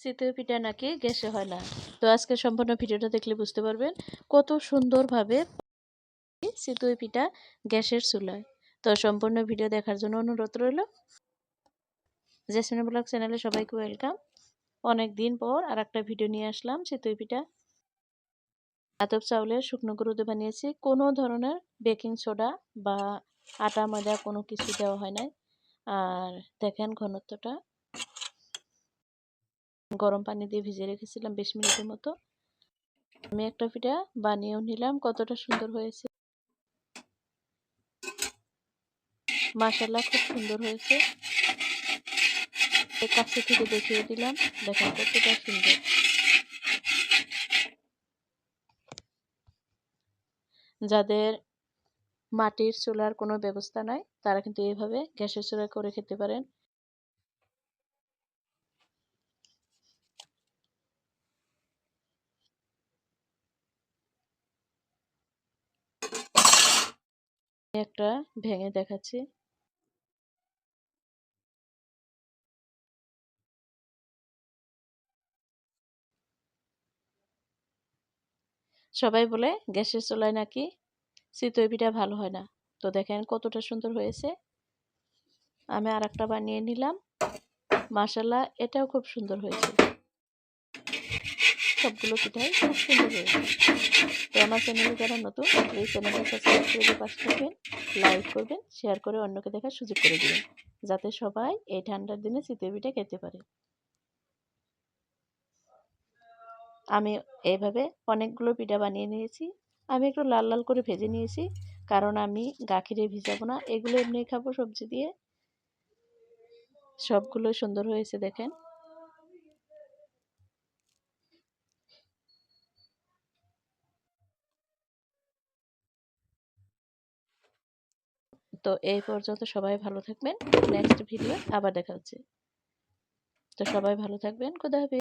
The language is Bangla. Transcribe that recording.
চিতই পিঠা নাকি গ্যাসে হয় না। তো আজকে সম্পূর্ণ ভিডিওটা দেখলে বুঝতে পারবেন কত সুন্দরভাবে চিতই পিঠা গ্যাসের চুলায়। তো সম্পূর্ণ ভিডিও দেখার জন্য অনুরোধ রইল। জেসমিন ব্লগ চ্যানেলে সবাইকে ওয়েলকাম। অনেক দিন পর আর একটা ভিডিও নিয়ে আসলাম। চিতই পিঠা আতপ চাউলের শুকনো গুঁড়োতে বানিয়েছি, কোনো ধরনের বেকিং সোডা বা আটা ময়দা কোনো কিছু দেওয়া হয় নাই। আর দেখেন ঘনত্বটা, গরম পানি দিয়ে ভিজিয়ে রেখেছিলাম 20 মিনিটের মতো। আমি একটা পিঠা বানিয়েও নিলাম, কতটা সুন্দর হয়েছে মাশাআল্লাহ, খুব সুন্দর হয়েছে। কাছে থেকে দেখিয়ে দিলাম, দেখেন কতটা সুন্দর। যাদের মাটির চুলার কোনো ব্যবস্থা নাই তারা কিন্তু এইভাবে গ্যাসের চুলায় করে খেতে পারেন। একটা ভেঙে দেখাচ্ছি। সবাই বলে গ্যাসের চুলায় নাকি চিতই পিঠা ভালো হয় না। তো দেখেন কতটা সুন্দর হয়েছে। আমি আর একটা বানিয়ে নিলাম, মাশাআল্লাহ এটাও খুব সুন্দর হয়েছে। সবগুলো পিঠাই খুব সুন্দর হয়েছে। তো আমার চ্যানেলে যারা নতুন, প্লিজ চ্যানেলটা সাবস্ক্রাইব করে দিয়ে পাশে থাকবেন, লাইক করবেন, শেয়ার করে অন্যকে দেখার সুযোগ করে দিবেন, যাতে সবাই এই ঠান্ডার দিনে চিতই পিঠা খেতে পারে। আমি এইভাবে অনেকগুলো পিঠা বানিয়ে নিয়েছি। আমি একটু লাল লাল করে ভেজে নিয়েছি, কারণ আমি গাখিরে ভিজাবো না, এগুলো এমনি খাবো সবজি দিয়ে। সবগুলো সুন্দর হয়েছে দেখেন। তো এই পর্যন্ত সবাই ভালো থাকবেন। নেক্সট ভিডিও আবার দেখা হচ্ছে। তো সবাই ভালো থাকবেন। খোদা হাফেজ।